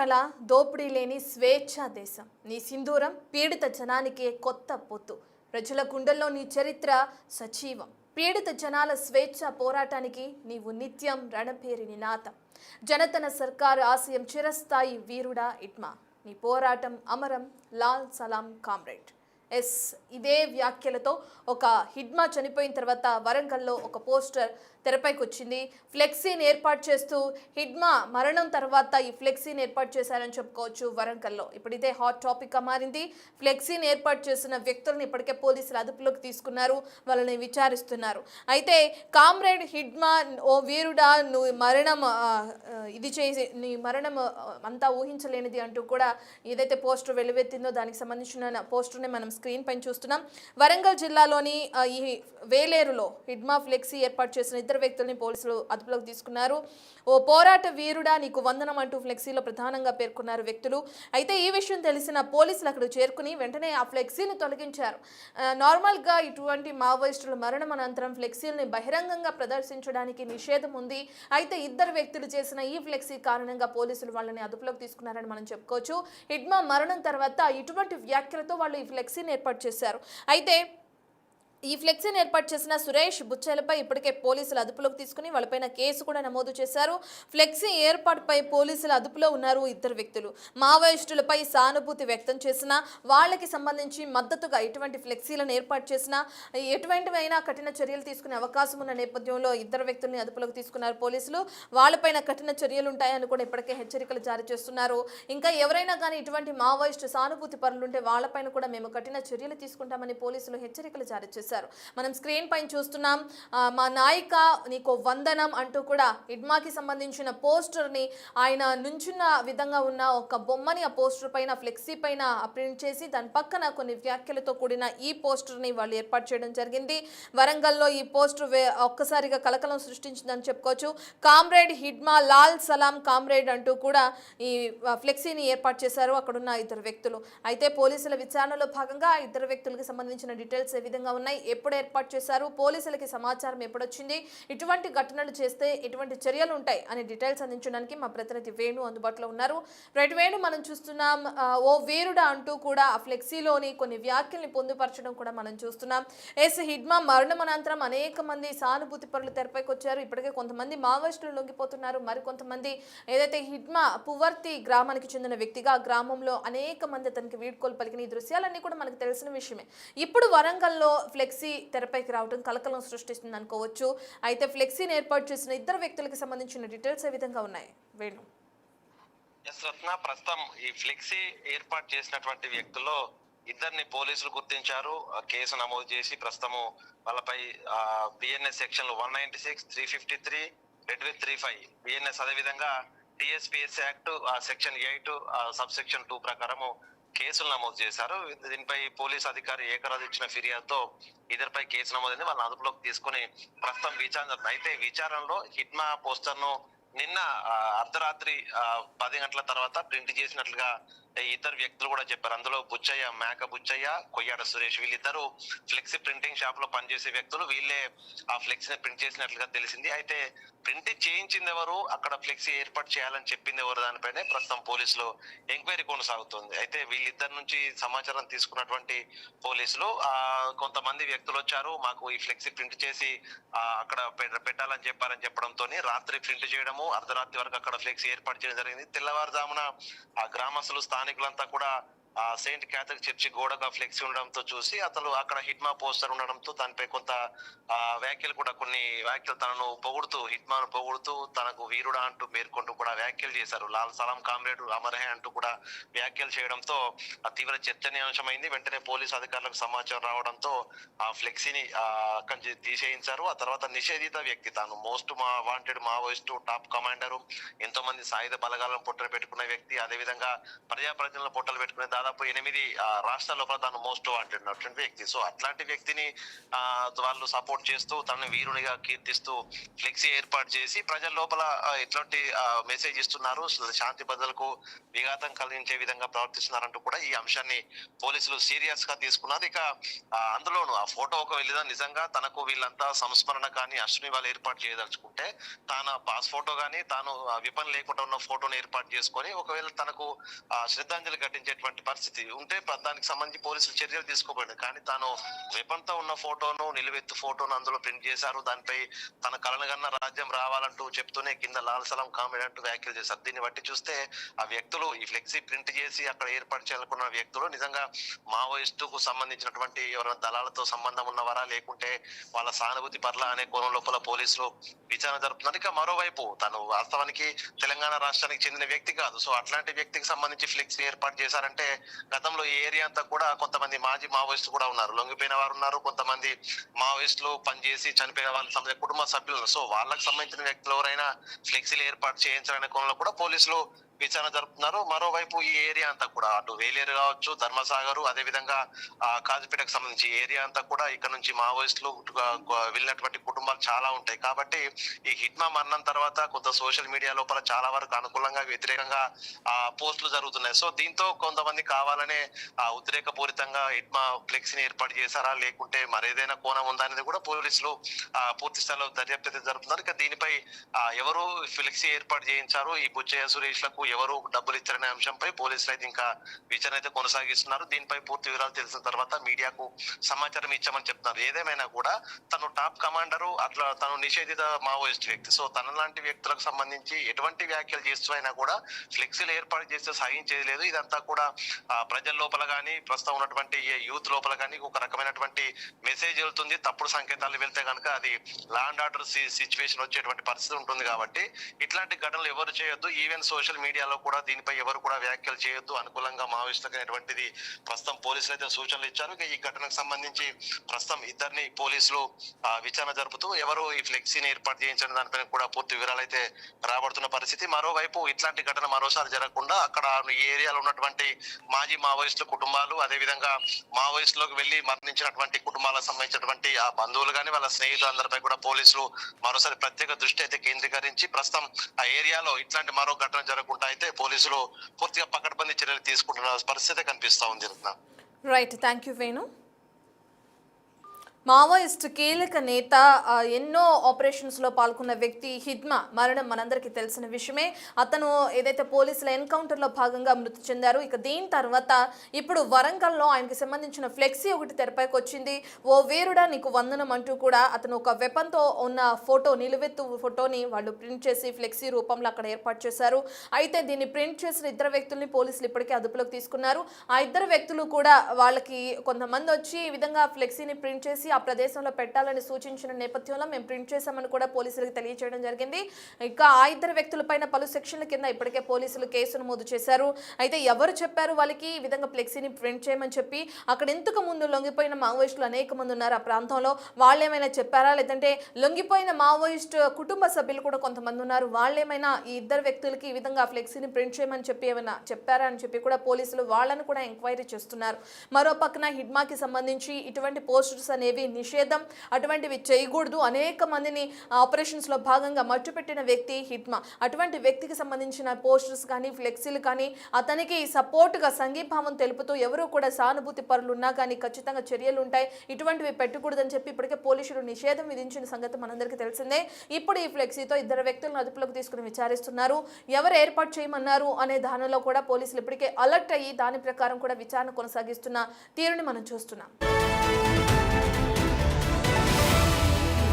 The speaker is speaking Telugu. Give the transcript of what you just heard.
కళ దోపిడీ లేని స్వేచ్ఛా దేశం. నీ సింధూరం పీడిత జనానికే కొత్త పొత్తు. ప్రజల గుండెల్లో నీ చరిత్ర సజీవం. పీడిత జనాల స్వేచ్ఛ పోరాటానికి నీవు నిత్యం రణపేరి నినాదం. జనతన సర్కారు ఆశయం చిరస్థాయి వీరుడా ఇట్మా. నీ పోరాటం అమరం. లాల్ సలాం కామ్రేడ్. ఎస్, ఇదే వ్యాఖ్యలతో ఒక హిడ్మా చనిపోయిన తర్వాత వరంగల్లో ఒక పోస్టర్ తెరపైకి వచ్చింది. ఫ్లెక్సీని ఏర్పాటు చేస్తూ హిడ్మా మరణం తర్వాత ఈ ఫ్లెక్సీని ఏర్పాటు చేశారని చెప్పుకోవచ్చు వరంగల్లో. ఇప్పుడు ఇదే హాట్ టాపిక్గా మారింది. ఫ్లెక్సీని ఏర్పాటు చేసిన వ్యక్తులను ఇప్పటికే పోలీసులు అదుపులోకి తీసుకున్నారు, వాళ్ళని విచారిస్తున్నారు. అయితే కామ్రేడ్ హిడ్మా, ఓ వీరుడా, నువ్వు మరణం నీ మరణం అంతా ఊహించలేనిది అంటూ కూడా ఏదైతే పోస్టర్ వెలువెత్తిందో దానికి సంబంధించిన పోస్టర్ని మనం స్క్రీన్ పైన చూస్తున్నాం. వరంగల్ జిల్లాలోని ఈ వేలేరులో హిడ్మా ఫ్లెక్సీ ఏర్పాటు చేసిన ఇద్దరు వ్యక్తుల్ని పోలీసులు అదుపులోకి తీసుకున్నారు. ఓ పోరాట వీరుడా, నీకు వందనం అంటూ ఫ్లెక్సీలో ప్రధానంగా పేర్కొన్నారు వ్యక్తులు. అయితే ఈ విషయం తెలిసిన పోలీసులు అక్కడ చేరుకుని వెంటనే ఆ ఫ్లెక్సీని తొలగించారు. నార్మల్గా ఇటువంటి మావోయిస్టుల మరణం అనంతరం ఫ్లెక్సీలని బహిరంగంగా ప్రదర్శించడానికి నిషేధం ఉంది. అయితే ఇద్దరు వ్యక్తులు చేసిన ఈ ఫ్లెక్సీ కారణంగా పోలీసులు వాళ్ళని అదుపులోకి తీసుకున్నారని మనం చెప్పుకోవచ్చు. హిడ్మా మరణం తర్వాత ఇటువంటి వ్యాఖ్యలతో వాళ్ళు ఈ ఫ్లెక్సీని ఏర్పాటు చేశారు. అయితే ఈ ఫ్లెక్సీని ఏర్పాటు చేసిన సురేష్ బుచ్చేలపై ఇప్పటికే పోలీసులు అదుపులోకి తీసుకుని వాళ్ళపైన కేసు కూడా నమోదు చేశారు. ఫ్లెక్సీ ఏర్పాటుపై పోలీసులు అదుపులో ఉన్నారు ఇద్దరు వ్యక్తులు. మావోయిస్టులపై సానుభూతి వ్యక్తం చేసిన వాళ్ళకి సంబంధించి మద్దతుగా ఎటువంటి ఫ్లెక్సీలను ఏర్పాటు చేసినా ఎటువంటివైనా కఠిన చర్యలు తీసుకునే అవకాశం ఉన్న నేపథ్యంలో ఇద్దరు వ్యక్తుల్ని అదుపులోకి తీసుకున్నారు పోలీసులు. వాళ్ళపైన కఠిన చర్యలు ఉంటాయని కూడా ఇప్పటికే హెచ్చరికలు జారీ చేస్తున్నారు. ఇంకా ఎవరైనా కానీ ఇటువంటి మావోయిస్టు సానుభూతి పరులుంటే వాళ్ళపైన కూడా మేము కఠిన చర్యలు తీసుకుంటామని పోలీసులు హెచ్చరికలు జారీ చేశారు. మనం స్క్రీన్ పైన చూస్తున్నాం. మా నాయిక నీకు వందనం అంటూ కూడా హిడ్మాకి సంబంధించిన పోస్టర్ని ఆయన నుంచున్న విధంగా ఉన్న ఒక బొమ్మని ఆ పోస్టర్ పైన ఫ్లెక్సీ పైన ప్రింట్ చేసి దాని పక్కన కొన్ని వ్యాఖ్యలతో కూడిన ఈ పోస్టర్ని వాళ్ళు ఏర్పాటు చేయడం జరిగింది. వరంగల్లో ఈ పోస్టర్ ఒక్కసారిగా కలకలం సృష్టించిందని చెప్పుకోవచ్చు. కామ్రేడ్ హిడ్మా, లాల్ సలాం కామ్రేడ్ అంటూ కూడా ఈ ఫ్లెక్సీని ఏర్పాటు చేశారు అక్కడున్న ఇద్దరు వ్యక్తులు. అయితే పోలీసుల విచారణలో భాగంగా ఇద్దరు వ్యక్తులకు సంబంధించిన డీటెయిల్స్ ఏ విధంగా ఉన్నాయి, ఎప్పుడు ఏర్పాటు చేశారు, పోలీసులకి సమాచారం ఎప్పుడొచ్చింది, ఇటువంటి ఘటనలు చేస్తే ఎటువంటి చర్యలు ఉంటాయి అనే డీటెయిల్స్ అందించడానికి మా ప్రతినిధి వేణు అందుబాటులో ఉన్నారు. రైట్ వేణు, మనం చూస్తున్నాం ఓ వీరుడా అంటూ కూడా ఆ ఫ్లెక్సీలోని కొన్ని వ్యాఖ్యల్ని పొందుపరచడం కూడా మనం చూస్తున్నాం. ఎస్, హిడ్మా మరణం అనంతరం అనేక మంది సానుభూతి పరులు తెరపైకి వచ్చారు. ఇప్పటికే కొంతమంది మావోయిస్టులు లొంగిపోతున్నారు. మరికొంతమంది ఏదైతే హిడ్మా పువర్తి గ్రామానికి చెందిన వ్యక్తిగా గ్రామంలో అనేక మంది అతనికి వీడ్కోలు పలికిన ఈ దృశ్యాలన్నీ కూడా మనకు తెలిసిన విషయమే. ఇప్పుడు వరంగల్లో ఫ్లెక్సీ తెరపైకి రావడం కలకలం సృష్టిస్తుంది అనుకోవచ్చు. అయితే ఫ్లెక్సీని ఏర్పాటు చేసిన ఇద్దరు వ్యక్తులకు సంబంధించిన డీటెయిల్స్ ఏ విధంగా ఉన్నాయి వేణు? ప్రస్తుతం ఈ ఫ్లెక్సీ ఏర్పాటు చేసినటువంటి వ్యక్తుల్లో ఇద్దరిని పోలీసులు గుర్తించారు, కేసు నమోదు చేసి ప్రస్తుతము వాళ్ళపై బిఎన్ఎస్ సెక్షన్లు 196, 353, 35 బిఎన్ఎస్, అదేవిధంగా TSPS act section 8 sub section 2 ప్రకారము కేసులు నమోదు చేశారు. దీనిపై పోలీసు అధికారి ఏకరాజు ఇచ్చిన ఫిర్యాదుతో ఇద్దరిపై కేసు నమోదైంది. వాళ్ళని అదుపులోకి తీసుకుని ప్రస్తుతం విచారణ జరుగుతుంది. అయితే విచారణలో హిడ్మా పోస్టర్ ను నిన్న అర్ధరాత్రి 10 గంటల తర్వాత ప్రింట్ చేసినట్లుగా ఇద్దరు వ్యక్తులు కూడా చెప్పారు. అందులో బుచ్చయ్య, మేక బుచ్చయ్య, కొయ్యాడ సురేష్, వీళ్ళిద్దరు ఫ్లెక్సీ ప్రింటింగ్ షాప్ లో పనిచేసే వ్యక్తులు. వీళ్ళే ఆ ఫ్లెక్సీని ప్రింట్ చేసినట్లుగా తెలిసింది. అయితే ప్రింట్ చేయించింది ఎవరు, అక్కడ ఫ్లెక్సీ ఏర్పాటు చేయాలని చెప్పింది ఎవరు, దానిపైనే ప్రస్తుతం పోలీసులు ఎంక్వైరీ కొనసాగుతుంది. అయితే వీళ్ళిద్దరి నుంచి సమాచారం తీసుకున్నటువంటి పోలీసులు కొంతమంది వ్యక్తులు వచ్చారు, మాకు ఈ ఫ్లెక్సీ ప్రింట్ చేసి అక్కడ పెట్టాలని చెప్పడంతో రాత్రి ప్రింట్ చేయడము, అర్ధరాత్రి వరకు అక్కడ ఫ్లెక్సీ ఏర్పాటు చేయడం జరిగింది. తెల్లవారుజామున ఆ గ్రామస్తులు, స్థానికులంతా కూడా సెయింట్ క్యాథలిక్ చర్చి గోడగా ఫ్లెక్సీ ఉండడంతో చూసి అతను అక్కడ హిడ్మా పోస్టర్ ఉండడంతో దానిపై కొంత వ్యాఖ్యలు కూడా, కొన్ని వ్యాఖ్యలు తనను పొగుడుతూ, హిడ్మాను పొగుడుతూ తనకు వీరుడా అంటూ పేర్కొంటూ కూడా వ్యాఖ్యలు చేశారు. లాల్ సలాం కామ్రేడ్ అమర్హే అంటూ కూడా వ్యాఖ్యలు చేయడంతో తీవ్ర చర్చనీయాంశమైంది. వెంటనే పోలీసు అధికారులకు సమాచారం రావడంతో ఆ ఫ్లెక్సీని అక్కడి తీసేయించారు. ఆ తర్వాత నిషేధిత వ్యక్తి, తాను most wanted Maoist, top commander, ఎంతో మంది సాయుధ బలగాలను పొట్టలు పెట్టుకున్న వ్యక్తి, అదేవిధంగా ప్రజాప్రతినిధులను పొట్టలు పెట్టుకునే దాదాపు 8 రాష్ట్రాల లోపల తాను మోస్ట్ వాంటెడ్ ఉన్నటువంటి వ్యక్తి. సో అట్లాంటి వ్యక్తిని వాళ్ళు సపోర్ట్ చేస్తూ తనని వీరునిగా కీర్తిస్తూ ఫ్లెక్సీ ఏర్పాటు చేసి ప్రజల లోపల ఎట్లాంటి మెసేజ్ ఇస్తున్నారు, శాంతి భద్రతలకు విఘాతం కలిగించే విధంగా ప్రవర్తిస్తున్నారంటూ కూడా ఈ అంశాన్ని పోలీసులు సీరియస్ గా తీసుకున్నారు. ఇక అందులోను ఆ ఫోటో ఒకవేళ నిజంగా తనకు వీళ్ళంతా సంస్మరణ కానీ అశ్విని వాళ్ళు ఏర్పాటు చేయదలుచుకుంటే తన పాస్ ఫోటో కానీ తాను విపన్ లేకుండా ఉన్న ఫోటోను ఏర్పాటు చేసుకొని ఒకవేళ తనకు శ్రద్ధాంజలి ఘటించేటువంటి పరిస్థితి ఉంటే దానికి సంబంధించి పోలీసులు చర్యలు తీసుకోబడింది. కానీ తాను విపన్ తో ఉన్న ఫోటోను నిలువెత్తు ఫోటోను అందులో ప్రింట్ చేశారు. దానిపై తన కలనగన్న రాజ్యం రావాలంటూ చెప్తూనే కింద లాల్ సలాం కామెడీ అంటూ వ్యాఖ్యలు చేశారు. దీన్ని బట్టి చూస్తే ఆ వ్యక్తులు ఈ ఫ్లెక్సీ ప్రింట్ చేసి అక్కడ ఏర్పాటు చేయాలనుకున్న వ్యక్తులు నిజంగా మావోయిస్టుకు సంబంధించినటువంటి ఎవరైనా దళాలతో సంబంధం ఉన్నవారా లేకుంటే వాళ్ళ సానుభూతి పట్ల అనే కోణం లోపల పోలీసులు విచారణ జరుపుతున్నారు. ఇక మరోవైపు తను వాస్తవానికి తెలంగాణ రాష్ట్రానికి చెందిన వ్యక్తి కాదు. సో అట్లాంటి వ్యక్తికి సంబంధించి ఫ్లెక్సీ ఏర్పాటు చేశారంటే గతంలో ఈ ఏరియా అంతా కూడా కొంతమంది మాజీ మావోయిస్టులు కూడా ఉన్నారు, లొంగిపోయిన వారు ఉన్నారు, కొంతమంది మావోయిస్టులు పనిచేసి చనిపోయిన వాళ్ళ కుటుంబ సభ్యులు. సో వాళ్ళకి సంబంధించిన వ్యక్తులు ఎవరైనా ఫ్లెక్సీలు ఏర్పాటు చేయించాలనే కోణంలో కూడా పోలీసులు విచారణ జరుపుతున్నారు. మరోవైపు ఈ ఏరియా అంతా కూడా అటు వేలేరు కావచ్చు, ధర్మసాగర్, అదే విధంగా కాజీపేటకు సంబంధించి ఏరియా అంతా కూడా ఇక్కడ నుంచి మావోయిస్టులు వెళ్ళినటువంటి కుటుంబాలు చాలా ఉంటాయి. కాబట్టి ఈ హిట్మా మరణం తర్వాత కొంత సోషల్ మీడియా లోపల చాలా వరకు అనుకూలంగా వ్యతిరేకంగా పోస్టులు జరుగుతున్నాయి. సో దీంతో కొంతమంది కావాలనే ఉద్రేకపూరితంగా హిట్మా ఫ్లెక్సీని ఏర్పాటు చేశారా లేకుంటే మరేదైనా కోణం ఉందా అనేది కూడా పోలీసులు పూర్తి స్థాయిలో దర్యాప్తు జరుపుతున్నారు. ఇక దీనిపై ఎవరు ఫ్లెక్సీ ఏర్పాటు చేయించారు, ఈ బుచ్చయ్య సురేష్ లకు ఎవరు డబ్బులు ఇచ్చారనే అంశంపై పోలీసులు అయితే ఇంకా విచారణ అయితే కొనసాగిస్తున్నారు. దీనిపై పూర్తి వివరాలు తెలిసిన తర్వాత మీడియాకు సమాచారం ఇచ్చామని చెప్తున్నారు. ఏదేమైనా కూడా తను టాప్ కమాండరు, అట్లా తను నిషేధిత మావోయిస్ట్ వ్యక్తి. సో తన లాంటి వ్యక్తులకు సంబంధించి ఎటువంటి వ్యాఖ్యలు చేస్తూ అయినా కూడా ఫ్లెక్సీలు ఏర్పాటు చేస్తే సహించేది లేదు. ఇదంతా కూడా ప్రజల లోపల కానీ ప్రస్తుతం ఉన్నటువంటి యూత్ లోపల కానీ ఒక రకమైనటువంటి మెసేజ్ వెళ్తుంది. తప్పుడు సంకేతాలు వెళ్తే కనుక అది లా అండ్ ఆర్డర్ సిచ్యువేషన్ వచ్చేటువంటి పరిస్థితి ఉంటుంది. కాబట్టి ఇట్లాంటి ఘటనలు ఎవరు చేయొద్దు. ఈవెన్ సోషల్ మీడియాలో కూడా దీనిపై ఎవరు కూడా వ్యాఖ్యలు చేయొద్దు. అనుకూలంగా మావోయిస్టులకు అనేటువంటిది ప్రస్తుతం పోలీసులు అయితే సూచనలు ఇచ్చారు. ఈ ఘటనకు సంబంధించి ప్రస్తుతం ఇద్దరిని పోలీసులు విచారణ జరుపుతూ ఎవరు ఈ ఫ్లెక్సీని ఏర్పాటు చేయించిన దానిపైన కూడా పూర్తి వివరాలు అయితే రాబడుతున్న పరిస్థితి. మరోవైపు ఇట్లాంటి ఘటన మరోసారి జరగకుండా అక్కడ ఈ ఏరియాలో ఉన్నటువంటి మాజీ మావోయిస్టుల కుటుంబాలు, అదే విధంగా మావోయిస్టులకు వెళ్లి మరణించినటువంటి కుటుంబాలకు సంబంధించినటువంటి ఆ బంధువులు కానీ వాళ్ళ స్నేహితులు అందరిపై కూడా పోలీసులు మరోసారి ప్రత్యేక దృష్టి అయితే కేంద్రీకరించి ప్రస్తుతం ఆ ఏరియాలో ఇట్లాంటి మరో ఘటన జరగకుండా అయితే పోలీసులు పూర్తిగా పకడ్బందీ చర్యలు తీసుకుంటున్న పరిస్థితి కనిపిస్తా ఉంది. Right, thank you Venu. Maoist కీలక నేత, ఎన్నో ఆపరేషన్స్లో పాల్గొన్న వ్యక్తి హిట్మా మరణం మనందరికీ తెలిసిన విషయమే. అతను ఏదైతే పోలీసుల ఎన్కౌంటర్లో భాగంగా మృతి చెందారు. ఇక దీని తర్వాత ఇప్పుడు వరంగల్లో ఆయనకి సంబంధించిన ఫ్లెక్సీ ఒకటి తెరపైకి వచ్చింది. ఓ వీరుడా నీకు వందనం అంటూ కూడా అతను ఒక వెపన్తో ఉన్న ఫోటో, నిలువెత్తు ఫోటోని వాళ్ళు ప్రింట్ చేసి ఫ్లెక్సీ రూపంలో అక్కడ ఏర్పాటు చేశారు. అయితే దీన్ని ప్రింట్ చేసిన ఇద్దరు వ్యక్తుల్ని పోలీసులు ఇప్పటికే అదుపులోకి తీసుకున్నారు. ఆ ఇద్దరు వ్యక్తులు కూడా వాళ్ళకి కొంతమంది వచ్చి ఈ విధంగా ఫ్లెక్సీని ప్రింట్ చేసి ఆ ప్రదేశంలో పెట్టాలని సూచించిన నేపథ్యంలో మేము ప్రింట్ చేశామని కూడా పోలీసులకు తెలియజేయడం జరిగింది. ఇక ఆ ఇద్దరు వ్యక్తులపైన పలు సెక్షన్ల కింద ఇప్పటికే పోలీసులు కేసు నమోదు చేశారు. అయితే ఎవరు చెప్పారు వాళ్ళకి ఈ విధంగా ఫ్లెక్సీని ప్రింట్ చేయమని చెప్పి? అక్కడ ఇంతకు ముందు లొంగిపోయిన మావోయిస్టులు అనేక మంది ఉన్నారు ఆ ప్రాంతంలో. వాళ్ళు ఏమైనా చెప్పారా? లేదంటే లొంగిపోయిన మావోయిస్ట్ కుటుంబ సభ్యులు కూడా కొంతమంది ఉన్నారు. వాళ్ళేమైనా ఈ ఇద్దరు వ్యక్తులకి ఈ విధంగా ఫ్లెక్సీని ప్రింట్ చేయమని చెప్పి ఏమైనా చెప్పారా అని చెప్పి కూడా పోలీసులు వాళ్ళను కూడా ఎంక్వైరీ చేస్తున్నారు. మరో పక్కన హిట్మాకి సంబంధించి ఇటువంటి పోస్టర్స్ అనేవి నిషేధం, అటువంటివి చేయకూడదు. అనేక మందిని ఆపరేషన్స్లో భాగంగా మట్టుపెట్టిన వ్యక్తి హిట్మా. అటువంటి వ్యక్తికి సంబంధించిన పోస్టర్స్ కానీ ఫ్లెక్సీలు కానీ అతనికి సపోర్ట్గా సంఘీభావం తెలుపుతూ ఎవరు కూడా సానుభూతి పరులు ఉన్నా కానీ ఖచ్చితంగా చర్యలు ఉంటాయి, ఇటువంటివి పెట్టకూడదని చెప్పి ఇప్పటికే పోలీసులు నిషేధం విధించిన సంగతి మనందరికీ తెలిసిందే. ఇప్పుడు ఈ ఫ్లెక్సీతో ఇద్దరు వ్యక్తులను అదుపులోకి తీసుకుని విచారిస్తున్నారు. ఎవరు ఏర్పాటు చేయమన్నారు అనే దానిలో కూడా పోలీసులు ఇప్పటికే అలర్ట్ అయ్యి దాని ప్రకారం కూడా విచారణ కొనసాగిస్తున్న తీరుని మనం చూస్తున్నాం.